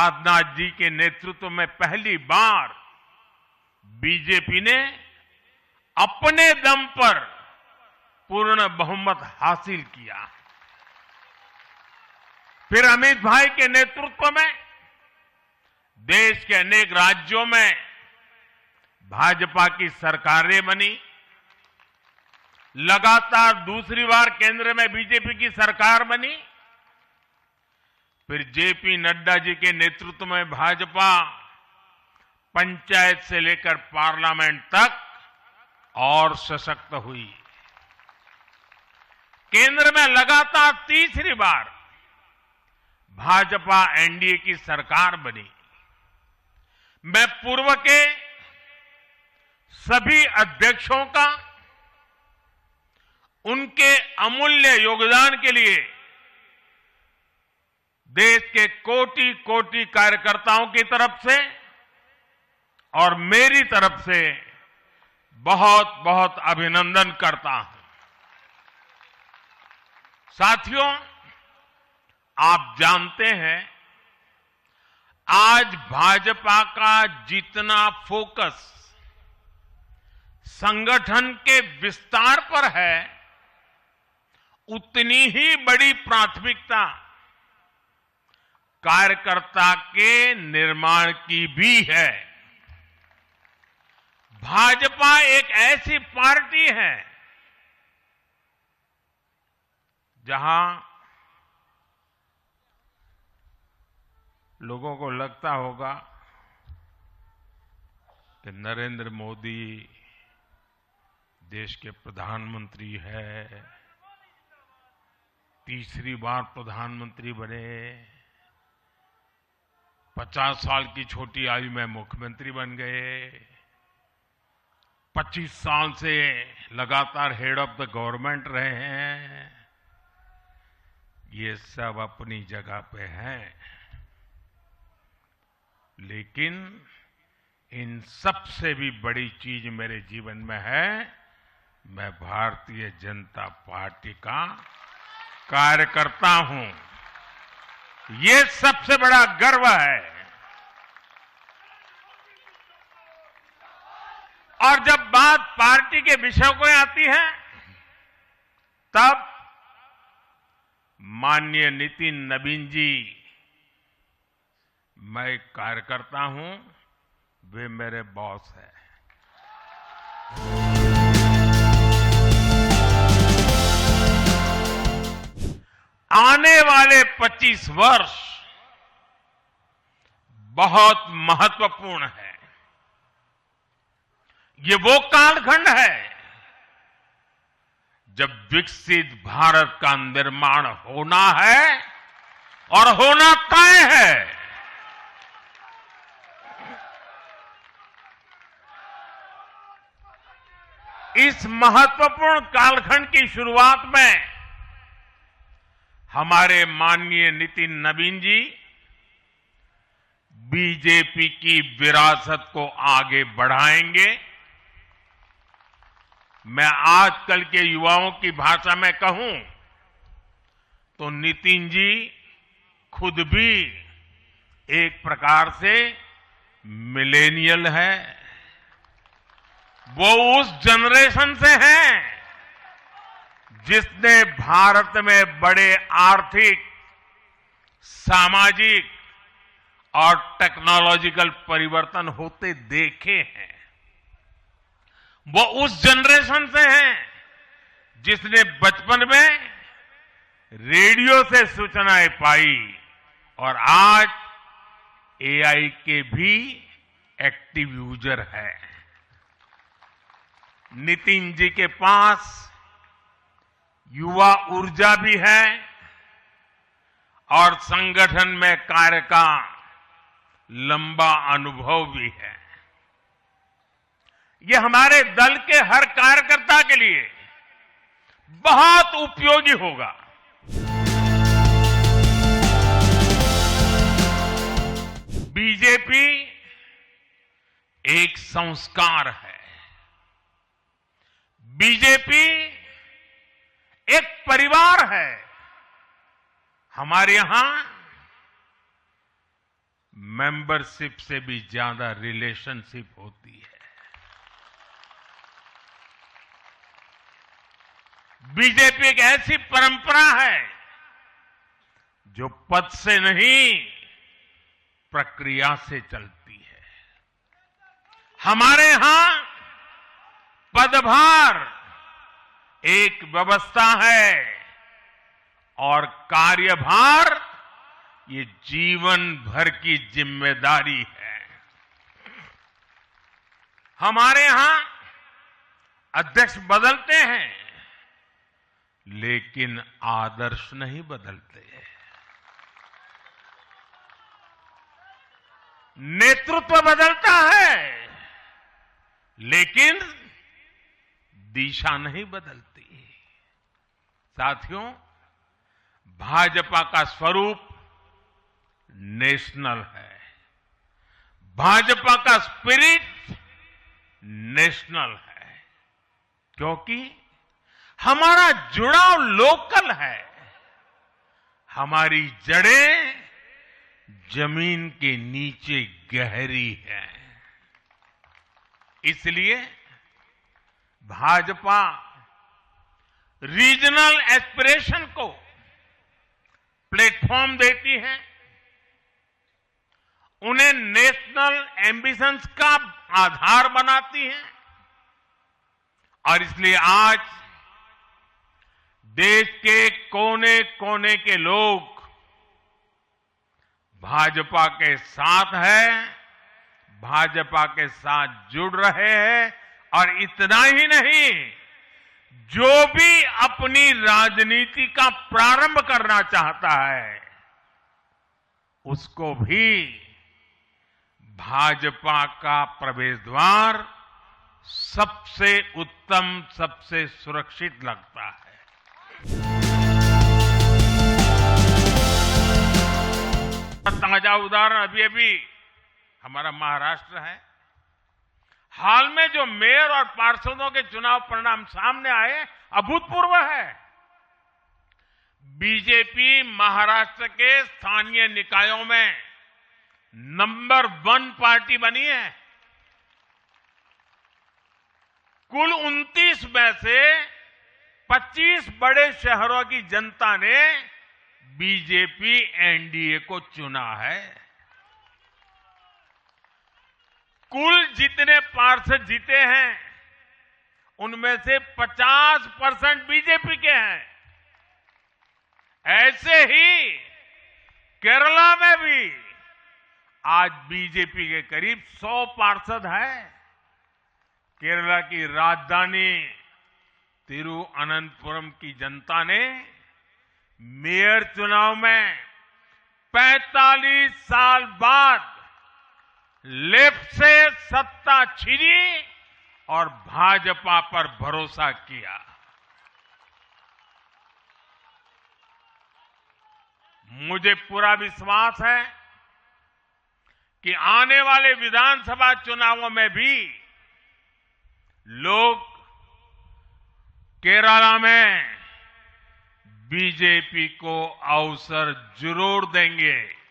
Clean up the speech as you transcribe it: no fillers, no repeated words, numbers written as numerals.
राजनाथ जी के नेतृत्व में पहली बार बीजेपी ने अपने दम पर पूर्ण बहुमत हासिल किया। फिर अमित भाई के नेतृत्व में देश के अनेक राज्यों में भाजपा की सरकारें बनी। लगातार दूसरी बार केंद्र में बीजेपी की सरकार बनी। फिर जेपी नड्डा जी के नेतृत्व में भाजपा पंचायत से लेकर पार्लियामेंट तक और सशक्त हुई। केंद्र में लगातार तीसरी बार भाजपा एनडीए की सरकार बनी। मैं पूर्व के सभी अध्यक्षों का उनके अमूल्य योगदान के लिए देश के कोटि कोटि कार्यकर्ताओं की तरफ से और मेरी तरफ से बहुत बहुत अभिनंदन करता हूं। साथियों, आप जानते हैं आज भाजपा का जितना फोकस संगठन के विस्तार पर है, उतनी ही बड़ी प्राथमिकता कार्यकर्ता के निर्माण की भी है। भाजपा एक ऐसी पार्टी है जहां लोगों को लगता होगा कि नरेंद्र मोदी देश के प्रधानमंत्री है, तीसरी बार प्रधानमंत्री बने, 50 साल की छोटी आयु में मुख्यमंत्री बन गए, 25 साल से लगातार हेड ऑफ द गवर्नमेंट रहे हैं। ये सब अपनी जगह पे हैं, लेकिन इन सबसे भी बड़ी चीज मेरे जीवन में है, मैं भारतीय जनता पार्टी का कार्यकर्ता हूं। ये सबसे बड़ा गर्व है। और जब बात पार्टी के विषयों को आती है, तब माननीय नितिन नवीन जी, मैं एक कार्यकर्ता हूं, वे मेरे बॉस हैं। आने वाले 25 वर्ष बहुत महत्वपूर्ण है। ये वो कालखंड है जब विकसित भारत का निर्माण होना है और होना तय है। इस महत्वपूर्ण कालखंड की शुरुआत में हमारे माननीय नितिन नवीन जी बीजेपी की विरासत को आगे बढ़ाएंगे। मैं आजकल के युवाओं की भाषा में कहूं तो नितिन जी खुद भी एक प्रकार से मिलेनियल है। वो उस जनरेशन से हैं जिसने भारत में बड़े आर्थिक, सामाजिक और टेक्नोलॉजिकल परिवर्तन होते देखे हैं। वो उस जनरेशन से हैं जिसने बचपन में रेडियो से सूचनाएं पाई और आज एआई के भी एक्टिव यूजर है। नितिन जी के पास युवा ऊर्जा भी है और संगठन में कार्य का लंबा अनुभव भी है। ये हमारे दल के हर कार्यकर्ता के लिए बहुत उपयोगी होगा। बीजेपी एक संस्कार है। बीजेपी एक परिवार है। हमारे यहां मेंबरशिप से भी ज्यादा रिलेशनशिप होती है। बीजेपी एक ऐसी परंपरा है जो पद से नहीं, प्रक्रिया से चलती है। हमारे यहां पदभार एक व्यवस्था है और कार्यभार ये जीवन भर की जिम्मेदारी है। हमारे यहां अध्यक्ष बदलते हैं, लेकिन आदर्श नहीं बदलते। नेतृत्व बदलता है, लेकिन दिशा नहीं बदलती। साथियों, भाजपा का स्वरूप नेशनल है। भाजपा का स्पिरिट नेशनल है, क्योंकि हमारा जुड़ाव लोकल है। हमारी जड़ें जमीन के नीचे गहरी है। इसलिए भाजपा रीजनल एस्पिरेशन को प्लेटफॉर्म देती है, उन्हें नेशनल एम्बिशंस का आधार बनाती है। और इसलिए आज देश के कोने कोने के लोग भाजपा के साथ हैं, भाजपा के साथ जुड़ रहे हैं। और इतना ही नहीं, जो भी अपनी राजनीति का प्रारंभ करना चाहता है, उसको भी भाजपा का प्रवेश द्वार सबसे उत्तम, सबसे सुरक्षित लगता है। ताजा उदाहरण अभी हमारा महाराष्ट्र है। हाल में जो मेयर और पार्षदों के चुनाव परिणाम सामने आए, अभूतपूर्व है। बीजेपी महाराष्ट्र के स्थानीय निकायों में नंबर 1 पार्टी बनी है। कुल 29 में से 25 बड़े शहरों की जनता ने बीजेपी एनडीए को चुना है। कुल जितने पार्षद जीते हैं, उनमें से 50% बीजेपी के हैं। ऐसे ही केरला में भी आज बीजेपी के करीब 100 पार्षद हैं। केरला की राजधानी तिरुअनंतपुरम की जनता ने मेयर चुनाव में 45 साल बाद लेफ्ट से सत्ता छीनी और भाजपा पर भरोसा किया। मुझे पूरा विश्वास है कि आने वाले विधानसभा चुनावों में भी लोग केरला में बीजेपी को अवसर जरूर देंगे।